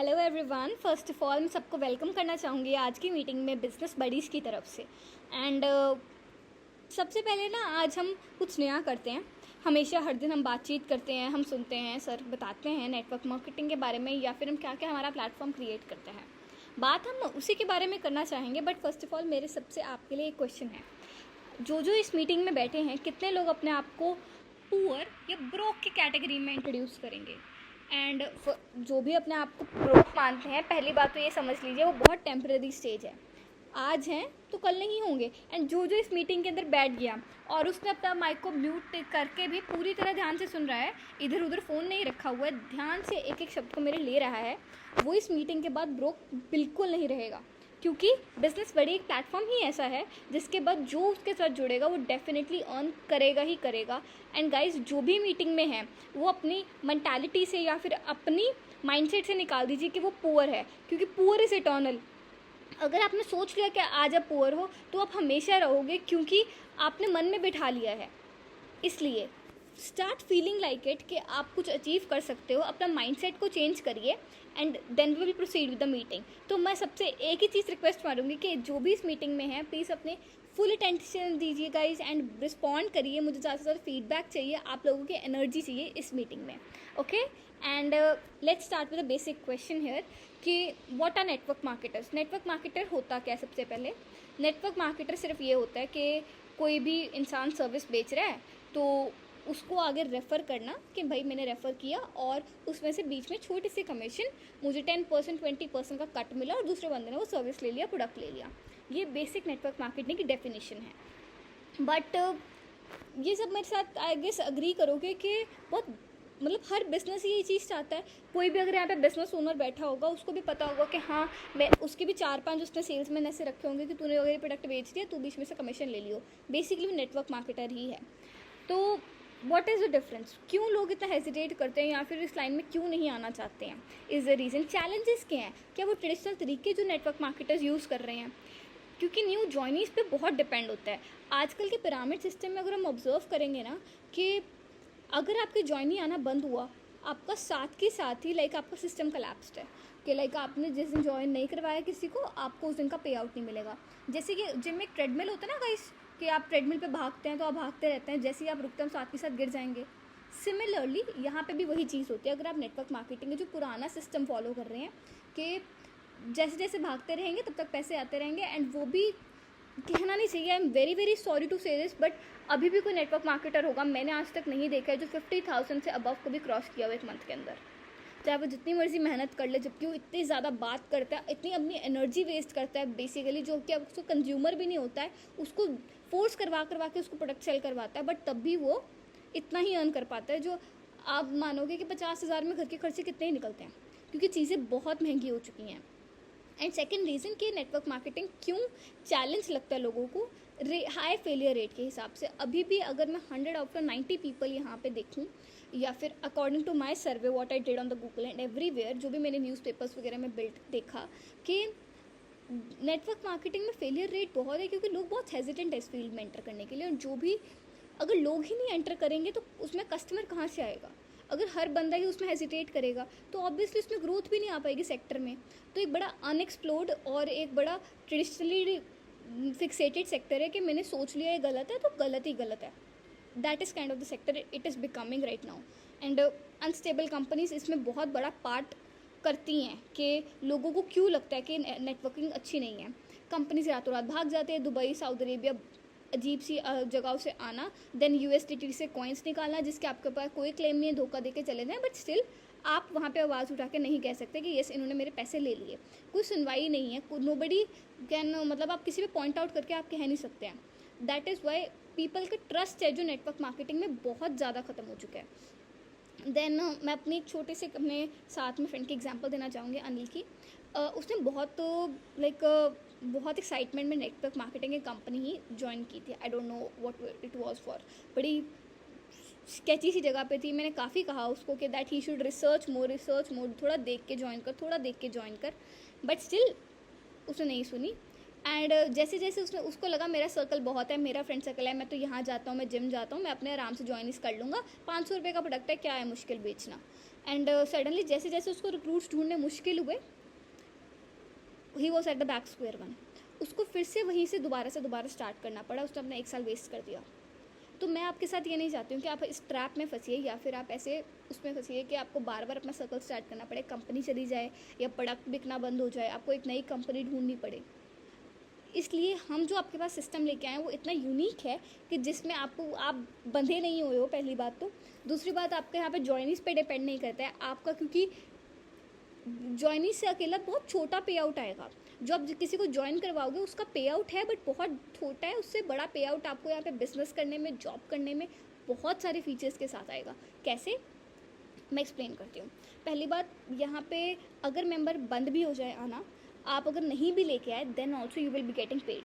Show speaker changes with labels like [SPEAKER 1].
[SPEAKER 1] Hello everyone, first of all मैं सबको welcome करना चाहूँगी आज की मीटिंग में बिजनेस बडीज़ की तरफ से। एंड सबसे पहले ना आज हम कुछ नया करते हैं। हमेशा हर दिन हम बातचीत करते हैं, हम सुनते हैं, सर बताते हैं नेटवर्क मार्केटिंग के बारे में या फिर हम क्या क्या हमारा प्लेटफॉर्म क्रिएट करते हैं। बात हम उसी के बारे में करना चाहेंगे। बट फर्स्ट ऑफ ऑल मेरे सबसे आपके लिए एक क्वेश्चन है, जो इस मीटिंग में बैठे हैं कितने लोग अपने आप को पुअर या ब्रोक की कैटेगरी में इंट्रोड्यूस करेंगे। एंड जो भी अपने आप को ब्रोक मानते हैं, पहली बात तो ये समझ लीजिए वो बहुत टेम्परेरी स्टेज है। आज हैं तो कल नहीं होंगे। एंड जो इस मीटिंग के अंदर बैठ गया और उसने अपना माइक को म्यूट करके भी पूरी तरह ध्यान से सुन रहा है, इधर उधर फ़ोन नहीं रखा हुआ है, ध्यान से एक एक शब्द को मेरे ले रहा है, वो इस मीटिंग के बाद ब्रोक बिल्कुल नहीं रहेगा। क्योंकि बिजनेस बड़ी एक प्लेटफॉर्म ही ऐसा है जिसके बाद जो उसके साथ जुड़ेगा वो डेफिनेटली अर्न करेगा ही करेगा। एंड गाइस, जो भी मीटिंग में है वो अपनी मेंटालिटी से या फिर अपनी माइंडसेट से निकाल दीजिए कि वो पुअर है, क्योंकि पुअर इज़ इटर्नल। अगर आपने सोच लिया कि आज आप पुअर हो तो आप हमेशा रहोगे, क्योंकि आपने मन में बिठा लिया है। इसलिए स्टार्ट फीलिंग लाइक इट कि आप कुछ अचीव कर सकते हो। अपना माइंडसेट को चेंज करिए and then we will proceed with the meeting. तो मैं सबसे एक ही चीज़ रिक्वेस्ट मारूंगी कि जो भी इस मीटिंग में है प्लीज़ अपने फुल अटेंशन दीजिए गाइज एंड रिस्पॉन्ड करिए। मुझे ज़्यादा से ज़्यादा फीडबैक चाहिए, आप लोगों की एनर्जी चाहिए इस मीटिंग में। Okay, and let's start with a basic question here कि what are network marketers. Network marketer होता क्या? सबसे पहले नेटवर्क मार्केटर सिर्फ ये होता है कि कोई भी इंसान सर्विस बेच रहा है तो उसको आगे रेफ़र करना कि भाई मैंने रेफ़र किया और उसमें से बीच में छोटी सी कमीशन, मुझे 10% 20% का कट मिला और दूसरे बंदे ने वो सर्विस ले लिया, प्रोडक्ट ले लिया। ये बेसिक नेटवर्क मार्केटिंग की डेफिनेशन है। बट ये सब मेरे साथ आई गेस अग्री करोगे कि बहुत मतलब हर बिजनेस ये चीज़ चाहता है। कोई भी अगर यहाँ पे बिजनेस ओनर बैठा होगा उसको भी पता होगा कि हाँ, मैं उसके भी 4-5 उसने सेल्समैन ऐसे रखे होंगे कि तूने वगैरह प्रोडक्ट बेच दिया, तू बीच में से कमीशन ले लियो। बेसिकली वो नेटवर्क मार्केटर ही है। तो व्हाट इज़ द डिफरेंस? क्यों लोग इतना हेजिटेट करते हैं या फिर इस लाइन में क्यों नहीं आना चाहते हैं? इज़ द रीज़न चैलेंजेस क्या हैं? क्या वो ट्रेडिशनल तरीके जो नेटवर्क मार्केटर्स यूज़ कर रहे हैं? क्योंकि न्यू जॉइनीज पे बहुत डिपेंड होता है। आजकल के पिरामिड सिस्टम में अगर हम ऑब्जर्व करेंगे ना कि अगर आपके जॉइनी आना बंद हुआ, आपका साथ के साथ ही आपका सिस्टम कलैप्स्ड है कि आपने जिस दिन ज्वाइन नहीं करवाया किसी को, आपको उस दिन का पे आउट नहीं मिलेगा। जैसे कि जिम में एक ट्रेडमिल होता है ना गाइस, कि आप ट्रेडमिल पे भागते हैं तो आप भागते रहते हैं, जैसे ही आप रुकते हैं साथ के साथ गिर जाएंगे। सिमिलरली यहाँ पे भी वही चीज़ होती है। अगर आप नेटवर्क मार्केटिंग में जो पुराना सिस्टम फॉलो कर रहे हैं कि जैसे जैसे भागते रहेंगे तब तक पैसे आते रहेंगे, एंड वो भी कहना नहीं चाहिए, I am very very sorry to say this, but अभी भी कोई नेटवर्क मार्केटर होगा, मैंने आज तक नहीं देखा है जो 50,000 से अबव को भी क्रॉस किया हुआ एक मंथ के अंदर। चाहे वो जितनी मर्जी मेहनत कर ले, जबकि वो इतनी ज़्यादा बात करता है, इतनी अपनी एनर्जी वेस्ट करता है बेसिकली, जो कि अब उसको कंज्यूमर भी नहीं होता है, उसको फोर्स करवा के उसको प्रोडक्ट सेल करवाता है, बट तब भी वो इतना ही अर्न कर पाता है। जो आप मानोगे कि 50,000 में घर के खर्चे कितने ही निकलते हैं, क्योंकि चीज़ें बहुत महंगी हो चुकी हैं। एंड सेकेंड रीज़न कि नेटवर्क मार्केटिंग क्यों चैलेंज लगता है लोगों को, हाई फेलियर रेट के हिसाब से। अभी भी अगर मैं 100 आउट ऑफ 90 पीपल यहाँ पे देखूँ, या फिर according to my survey what I did on the Google and everywhere, जो भी मैंने न्यूज़पेपर्स वगैरह में देखा कि नेटवर्क मार्केटिंग में फेलियर रेट बहुत है, क्योंकि लोग बहुत हेजिटेंट है इस फील्ड में एंटर करने के लिए। और जो भी अगर लोग ही नहीं एंटर करेंगे तो उसमें कस्टमर कहाँ से आएगा? अगर हर बंदा ही उसमें हेजिटेट करेगा तो ऑब्वियसली उसमें ग्रोथ भी नहीं आ पाएगी सेक्टर में। तो एक बड़ा अनएक्सप्लोर्ड और एक बड़ा ट्रेडिशनली फिक्सेटेड सेक्टर है कि मैंने सोच लिया ये गलत है तो गलत ही गलत है। That is kind of the sector it is becoming right now. And unstable companies इसमें बहुत बड़ा पार्ट करती हैं कि लोगों को क्यों लगता है कि नेटवर्किंग अच्छी नहीं है। कंपनीज रातों रात भाग जाते हैं, दुबई, सऊदी अरेबिया, अजीब सी जगहों से आना, देन यूएसडीटी से कॉइन्स निकालना जिसके आपके पास कोई क्लेम नहीं है, धोखा दे के चले जाएं, बट स्टिल आप वहाँ पे आवाज़ उठा के नहीं कह सकते कि यस इन्होंने मेरे पैसे ले लिए। कोई सुनवाई नहीं है, नोबडी कैन, मतलब आप किसी पे पॉइंट आउट करके आप कह नहीं सकते हैं। दैट इज़ वाई पीपल का ट्रस्ट है जो नेटवर्क मार्केटिंग में बहुत ज़्यादा ख़त्म हो चुका है। देन मैं अपनी एक छोटे से अपने साथ में फ्रेंड की एग्जांपल देना चाहूँगी, अनिल की। उसने बहुत बहुत एक्साइटमेंट में नेटवर्क मार्केटिंग की कंपनी ही ज्वाइन की थी। I don't know what it was for, बड़ी स्केची सी जगह पे थी। मैंने काफ़ी कहा उसको कि that he should research more, थोड़ा देख के ज्वाइन कर, बट स्टिल उसने नहीं सुनी। एंड जैसे जैसे उसको लगा मेरा सर्कल बहुत है, मेरा फ्रेंड सर्कल है, मैं तो यहाँ जाता हूँ, मैं जिम जाता हूँ, मैं अपने आराम से ज्वाइन कर लूँगा, 500 रुपये का प्रोडक्ट है, क्या है मुश्किल बेचना। एंड सडनली जैसे जैसे उसको रिक्रूट्स ढूंढने मुश्किल हुए, he was at the back square one, उसको फिर से वहीं से दोबारा स्टार्ट करना पड़ा, उसने अपना 1 साल वेस्ट कर दिया। तो मैं आपके साथ ये नहीं चाहती हूँ कि आप इस ट्रैप में फंसिए या फिर आप ऐसे उसमें फंसिए कि आपको बार बार अपना सर्कल स्टार्ट करना पड़े, कंपनी चली जाए या प्रोडक्ट बिकना बंद हो जाए, आपको एक नई कंपनी ढूंढनी पड़े। इसलिए हम जो आपके पास सिस्टम लेके आए हैं वो इतना यूनिक है कि जिसमें आप बंधे नहीं हुए हो, पहली बात तो। दूसरी बात, आपके यहाँ पे जॉइनिस पे डिपेंड नहीं करता है आपका, क्योंकि जॉइनिस से अकेला बहुत छोटा पे आउट आएगा। जो आप किसी को ज्वाइन करवाओगे उसका पे आउट है बट बहुत छोटा है, उससे बड़ा पे आउट आपको यहाँ पे बिजनेस करने में, जॉब करने में बहुत सारे फीचर्स के साथ आएगा। कैसे, मैं एक्सप्लेन करती हूँ। पहली बात, यहाँ पे अगर मेंबर बंद भी हो जाए आना, आप अगर नहीं भी लेके आए, then also you will be getting paid.